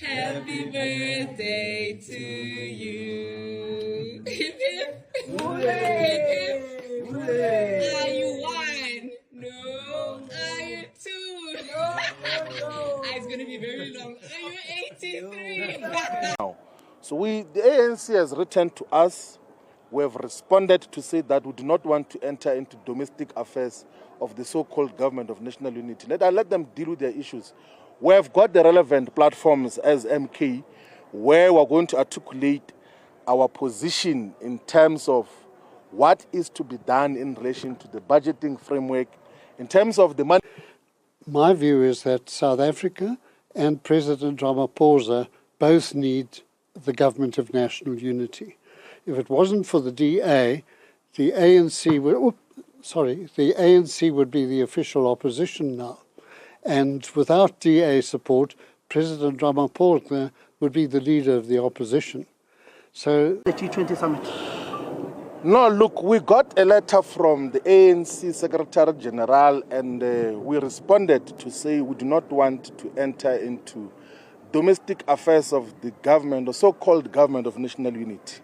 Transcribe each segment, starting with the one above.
Happy birthday to you. Hip hip. Hooray! Hooray! Are you one? No. Are you two? No. It's going to be very long. Are you 83? So the ANC has written to us. We have responded to say that we do not want to enter into domestic affairs of the so-called government of national unity. Let them deal with their issues. We have got the relevant platforms as MK where we're going to articulate our position in terms of what is to be done in relation to the budgeting framework, in terms of the money. My view is that South Africa and President Ramaphosa both need the government of national unity. If it wasn't for the DA, the ANC would be the official opposition now. And without DA support, President Ramaphosa would be the leader of the opposition. So the G20 summit. No, look, we got a letter from the ANC Secretary General and we responded to say we do not want to enter into domestic affairs of the government, or so-called government of national unity.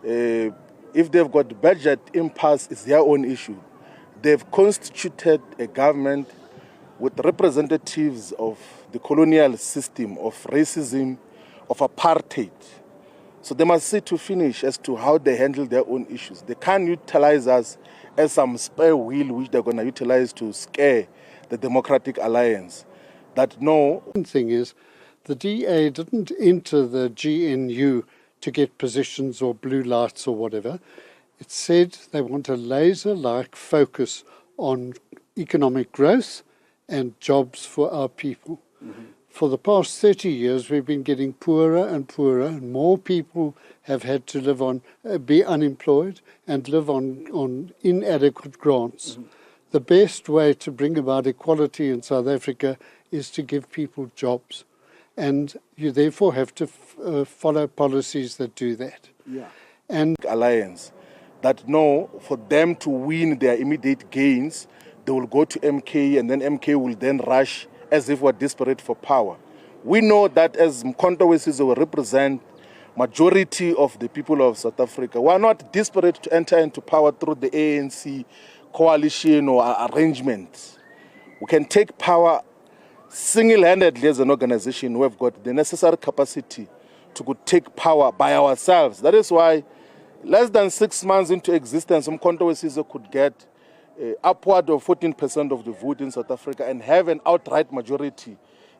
If they've got budget impasse, it's their own issue. They've constituted a government with representatives of the colonial system, of racism, of apartheid. So they must see to finish as to how they handle their own issues. They can't utilize us as some spare wheel which they're going to utilize to scare the Democratic Alliance. That no. One thing is, the DA didn't enter the GNU to get positions or blue lights or whatever. It said they want a laser-like focus on economic growth and jobs for our people. Mm-hmm. For the past 30 years, we've been getting poorer and poorer, and more people have had to live on, be unemployed and live on inadequate grants. Mm-hmm. The best way to bring about equality in South Africa is to give people jobs. And you therefore have to follow policies that do that. Yeah. And alliance that know for them to win their immediate gains, they will go to MK, and then MK will then rush as if we're desperate for power. We know that as Mkhonto Wesizwe will represent majority of the people of South Africa, we are not desperate to enter into power through the ANC coalition or arrangements. We can take power single-handedly as an organization. We have got the necessary capacity to take power by ourselves. That is why less than 6 months into existence, Mkhonto Wesizwe could get upward of 14% of the vote in South Africa and have an outright majority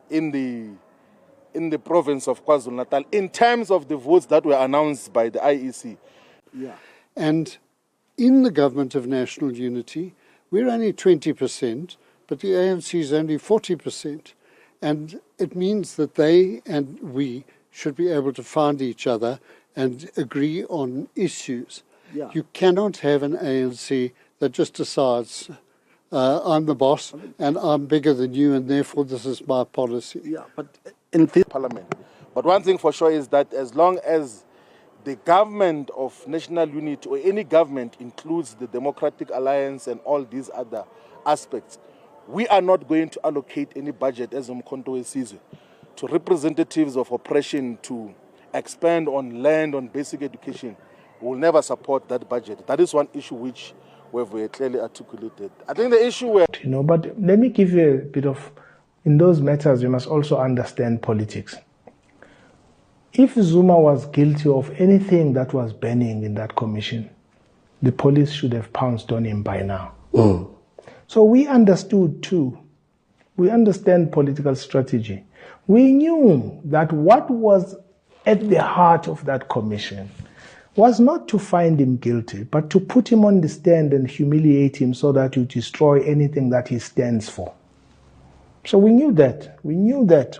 in the province of KwaZulu-Natal in terms of the votes that were announced by the IEC. Yeah. And in the government of national unity, we're only 20%, but the ANC is only 40%. And it means that they and we should be able to find each other and agree on issues. Yeah. You cannot have an ANC that just decides, I'm the boss and I'm bigger than you and therefore this is my policy. Yeah, but in this parliament. But one thing for sure is that as long as the government of national unity or any government includes the Democratic Alliance and all these other aspects, we are not going to allocate any budget as Mkhonto Wesizwe to representatives of oppression to expand on land, on basic education. We will never support that budget. That is one issue which we have clearly articulated. I think the issue where... But let me give you a bit of... In those matters, you must also understand politics. If Zuma was guilty of anything that was burning in that commission, the police should have pounced on him by now. Mm. So we understood too. We understand political strategy. We knew that what was at the heart of that commission was not to find him guilty, but to put him on the stand and humiliate him so that you destroy anything that he stands for. So we knew that. We knew that.